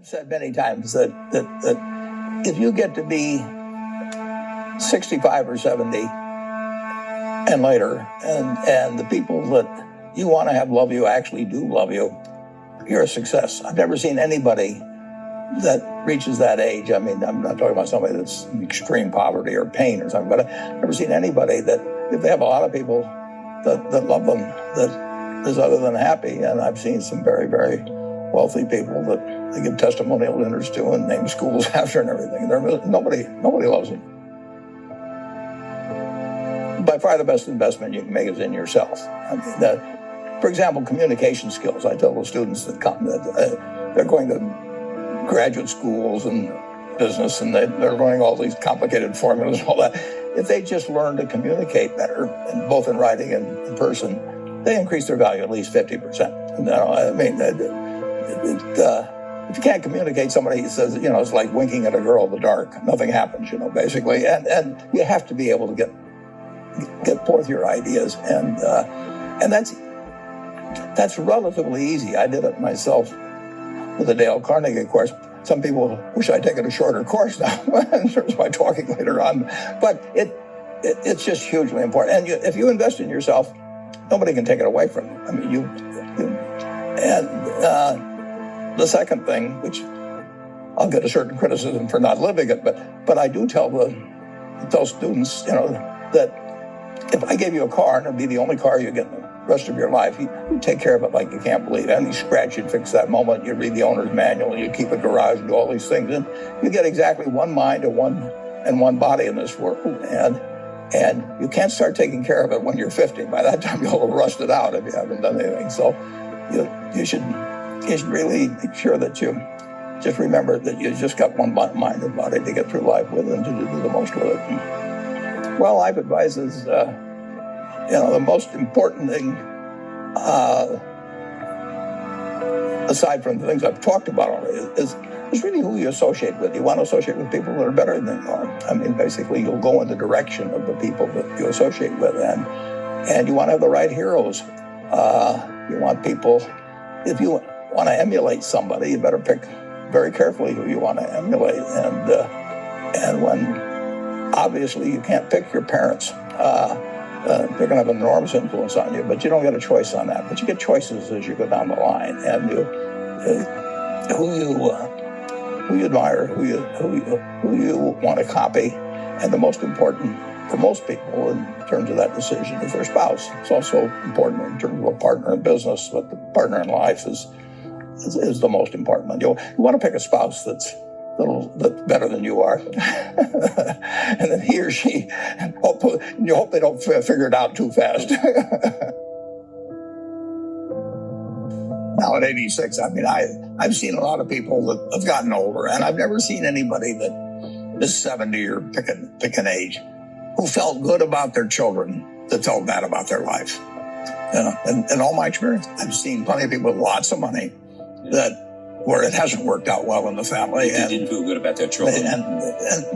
I've said many times that if you get to be 65 or 70 and later, and the people that you want to have love you actually do love you, you're a success. I've never seen anybody that reaches that age. I mean, I'm not talking about somebody that's in extreme poverty or pain or something, but I've never seen anybody that, if they have a lot of people that love them, that is other than happy. And I've seen some very, very wealthy people that they give testimonial dinners to and name schools after and everything. Nobody loves them. By far the best investment you can make is in yourself. I mean, for example, communication skills. I tell the students that come that they're going to graduate schools and business, and they're learning all these complicated formulas and all that. If they just learn to communicate better, both in writing and in person, they increase their value at least 50%. I mean, if you can't communicate, somebody says, it's like winking at a girl in the dark. Nothing happens, basically. And you have to be able to get forth your ideas, and that's relatively easy. I did it myself with the Dale Carnegie course. Some people wish I'd taken a shorter course now in terms of my talking later on, but it's just hugely important. And if you invest in yourself, nobody can take it away from you. I mean, the second thing, which I'll get a certain criticism for not living it, but I do tell students, that if I gave you a car and it'd be the only car you get in the rest of your life, you take care of it like you can't believe. Any scratch, you'd fix that moment. You'd read the owner's manual. You'd keep a garage and do all these things. And you get exactly one mind and one body in this world. And you can't start taking care of it when you're 50. By that time, you'll have rusted out if you haven't done anything. So you should really make sure that you just remember that you just got one mind and body to get through life with and to do the most with it. Well, life advice is, the most important thing, aside from the things I've talked about already, is really who you associate with. You want to associate with people that are better than you are. I mean, basically, you'll go in the direction of the people that you associate with, and you want to have the right heroes. You want people, if you want to emulate somebody, you better pick very carefully who you want to emulate. And when obviously you can't pick your parents, they're going to have an enormous influence on you, but you don't get a choice on that. But you get choices as you go down the line, and who you admire, who you want to copy, and the most important for most people in terms of that decision is their spouse. It's also important in terms of a partner in business, but the partner in life is the most important one. You want to pick a spouse that's better than you are, and then he or she, you hope they don't figure it out too fast. Now at 86, I mean, I've seen a lot of people that have gotten older, and I've never seen anybody that is 70 or pick an age who felt good about their children that felt bad about their life. And in all my experience, I've seen plenty of people with lots of money where it hasn't worked out well in the family. They didn't feel good about their children.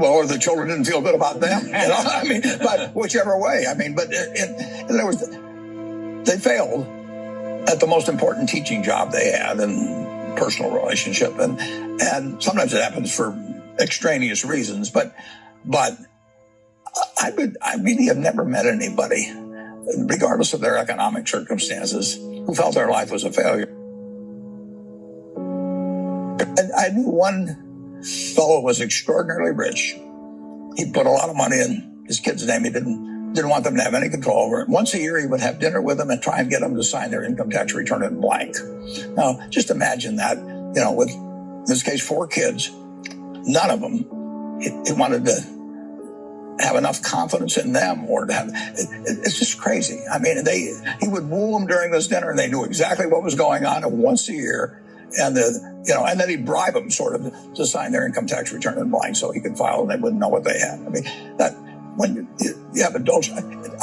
Or the children didn't feel good about them. I mean, but whichever way. I mean, but in other words, they failed at the most important teaching job they had in personal relationship. And sometimes it happens for extraneous reasons, but I really have never met anybody, regardless of their economic circumstances, who felt their life was a failure. And I knew one fellow was extraordinarily rich. He put a lot of money in his kid's name. He didn't want them to have any control over it. Once a year, he would have dinner with them and try and get them to sign their income tax return in blank. Now, just imagine that, with, in this case, 4 kids, none of them, he wanted to have enough confidence in them or to have, it's just crazy. I mean, he would woo them during this dinner and they knew exactly what was going on, and once a year, and then he'd bribe them sort of to sign their income tax return in blank so he could file and they wouldn't know what they had. I mean, that when you have adults,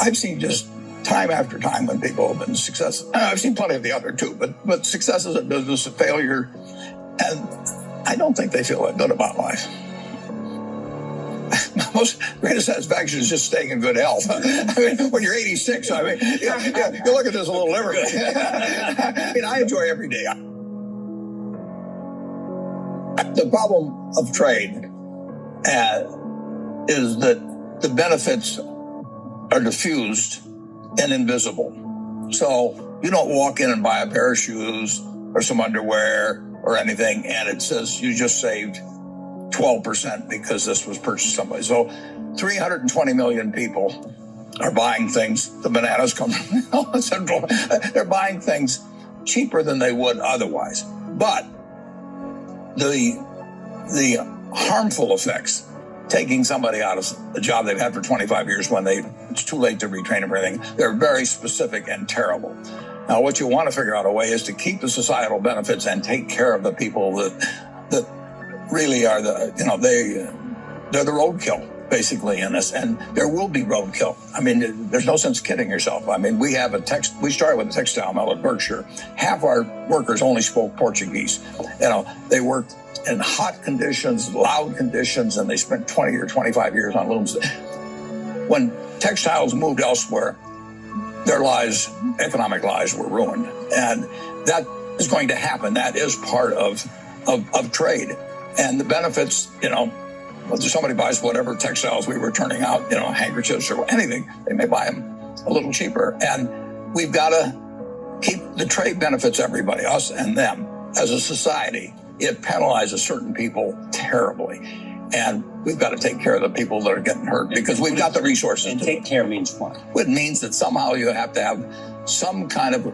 I've seen just time after time when people have been successful. I've seen plenty of the other two, but successes in business, a failure, and I don't think they feel that good about life. Most greatest satisfaction is just staying in good health. I mean, when you're 86, I mean, you look at this a little differently. I mean, I enjoy every day. The problem of trade is that the benefits are diffused and invisible. So you don't walk in and buy a pair of shoes or some underwear or anything, and it says you just saved 12% because this was purchased somebody. So 320 million people are buying things. The bananas come from they're buying things cheaper than they would otherwise. But the harmful effects, taking somebody out of a job they've had for 25 years when it's too late to retrain them or anything, they're very specific and terrible. Now, what you want to figure out a way is to keep the societal benefits and take care of the people that really are they're the roadkill, basically, in this. And there will be roadkill. I mean, there's no sense kidding yourself. I mean, we started with a textile mill at Berkshire. Half our workers only spoke Portuguese. They worked in hot conditions, loud conditions, and they spent 20 or 25 years on looms. When textiles moved elsewhere, their lives, economic lives, were ruined. And that is going to happen. That is part of trade. And the benefits, whether somebody buys whatever textiles we were turning out, handkerchiefs or anything, they may buy them a little cheaper. And we've got to keep the trade benefits everybody, us and them. As a society, it penalizes certain people terribly. And we've got to take care of the people that are getting hurt because we've got the resources. And take care means what? It means that somehow you have to have some kind of,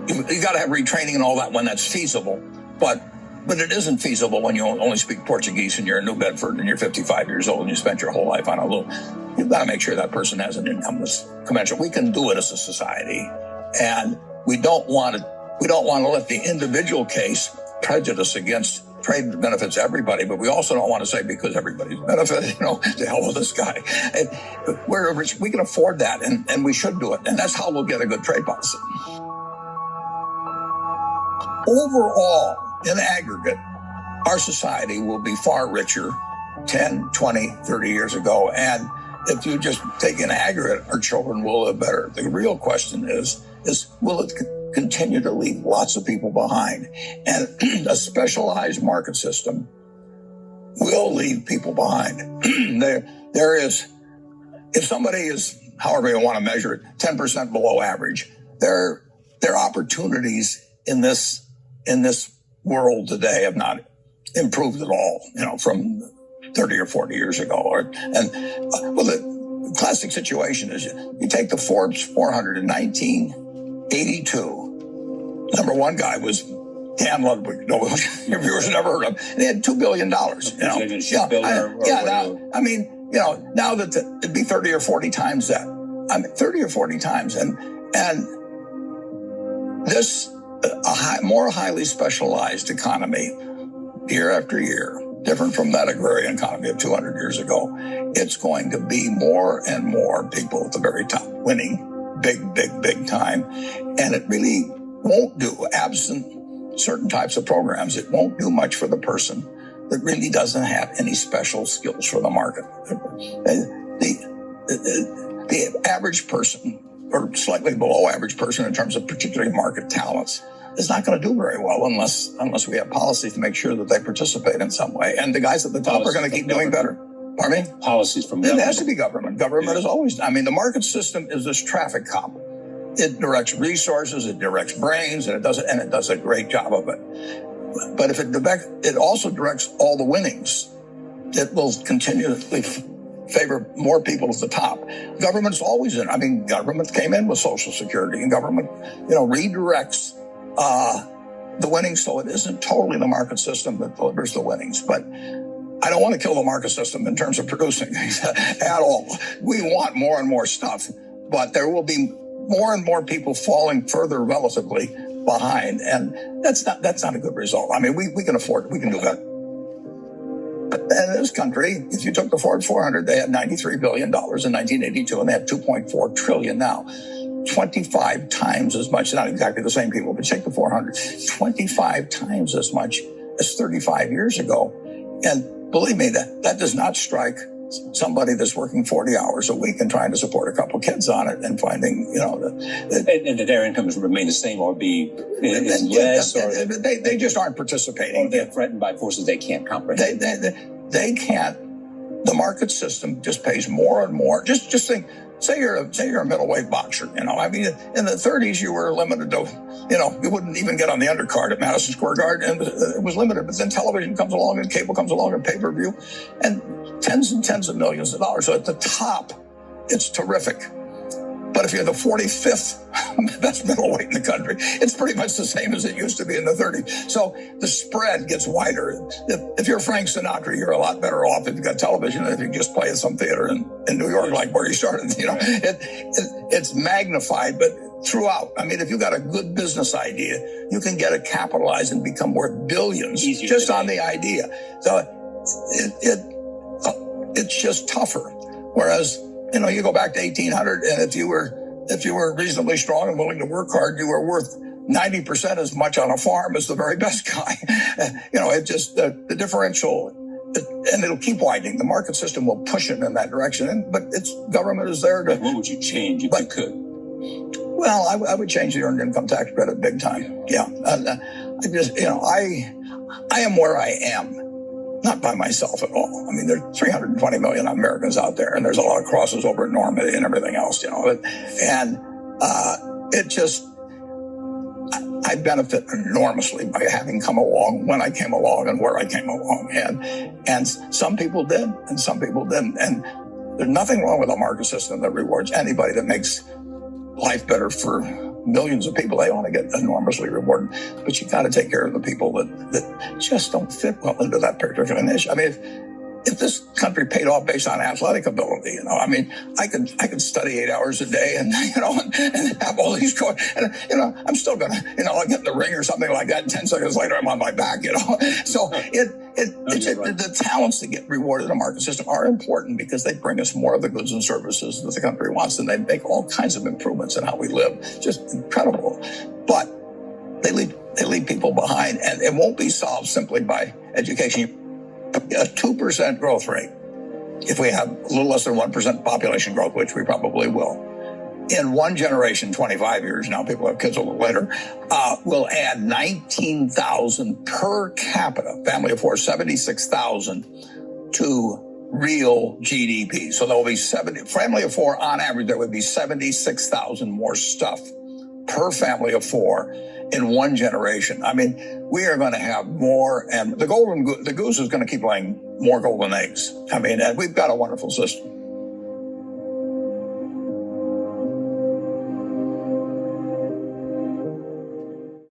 you got to have retraining and all that when that's feasible. But it isn't feasible when you only speak Portuguese and you're in New Bedford and you're 55 years old and you spent your whole life on a loom. You've got to make sure that person has an income that's commensurate. We can do it as a society, and we don't want to let the individual case prejudice against trade benefits everybody, but we also don't want to say because everybody's benefited, to hell with this guy. We're rich, we can afford that, and we should do it, and that's how we'll get a good trade policy. Overall, in aggregate, our society will be far richer 10, 20, 30 years ago. And if you just take in aggregate, our children will live better. The real question is will it continue to leave lots of people behind? And a specialized market system will leave people behind. There is, if somebody is, however you want to measure it, 10% below average, there are opportunities in this world today have not improved at all, from 30 or 40 years ago. The classic situation is you take the Forbes 400 in 1982. Number one guy was Dan Ludwig. No, your viewers have never heard of him. And he had $2 billion. Now that it'd be 30 or 40 times that. 30 or 40 times. And this, more highly specialized economy, year after year, different from that agrarian economy of 200 years ago, it's going to be more and more people at the very top winning big time. And it really won't do, absent certain types of programs, it won't do much for the person that really doesn't have any special skills for the market. The average person, or slightly below average person in terms of particularly market talents, is not going to do very well unless we have policies to make sure that they participate in some way. And the guys at the top are going to keep doing better. Pardon me? Policies from government. It has to be government. Government is always, the market system is this traffic cop. It directs resources, it directs brains, and it does a great job of it. But if it also directs all the winnings, it will continually favor more people at the top. Government's always government came in with Social Security, and government, redirects the winnings, so it isn't totally the market system that delivers the winnings. But I don't want to kill the market system in terms of producing things at all. We want more and more stuff, but there will be more and more people falling further relatively behind, and that's not a good result. We can afford it. We can do that. And in this country, if you took the Forbes 400, they had $93 billion in 1982, and they have $2.4 trillion now. 25 times as much, not exactly the same people, but take the 400, 25 times as much as 35 years ago. And believe me, that does not strike somebody that's working 40 hours a week and trying to support a couple kids on it and finding, and that their incomes remain the same or be less, or they just aren't participating. Or they're threatened by forces they can't comprehend. They can't. The market system just pays more and more. Just think. Say you're a middleweight boxer. I mean, in the 30s you were limited to, you wouldn't even get on the undercard at Madison Square Garden, and it was limited. But then television comes along, and cable comes along, and pay-per-view, and tens and tens of millions of dollars. So at the top, it's terrific. But if you're the 45th best middleweight in the country, it's pretty much the same as it used to be in the 30s. So the spread gets wider. If you're Frank Sinatra, you're a lot better off if you've got television than if you just play at some theater in New York, like where you started. It's magnified, but throughout. I mean, if you've got a good business idea, you can get it capitalized and become worth billions just on the idea. So it's just tougher. Whereas, you go back to 1800, and if you were reasonably strong and willing to work hard, you were worth 90% as much on a farm as the very best guy. It just, the differential, and it'll keep widening. The market system will push it in that direction. But government is there to... What would you change if you could? Well, I would change the earned income tax credit big time. Yeah. I am where I am. Not by myself at all. I mean, there's 320 million Americans out there, and there's a lot of crosses over at Normandy and everything else, I benefit enormously by having come along when I came along and where I came along. And some people did, and some people didn't. And there's nothing wrong with a market system that rewards anybody that makes life better for millions of people. They want to get enormously rewarded, but you got to take care of the people that just don't fit well into that particular niche. I mean, if this country paid off based on athletic ability, I mean, I could study 8 hours a day and have all these going, and I'm still gonna, like get in the ring or something like that, and 10 seconds later I'm on my back, So the talents that get rewarded in the market system are important because they bring us more of the goods and services that the country wants, and they make all kinds of improvements in how we live. Just incredible. But they leave people behind, and it won't be solved simply by education. A 2% growth rate, if we have a little less than 1% population growth, which we probably will, in one generation, 25 years now, people have kids a little later, will add 19,000 per capita, family of four, 76,000 to real GDP. So there will be family of four, on average, there would be 76,000 more stuff per family of four in one generation. I mean, we are going to have more, and the goose is going to keep laying more golden eggs. I mean, and we've got a wonderful system.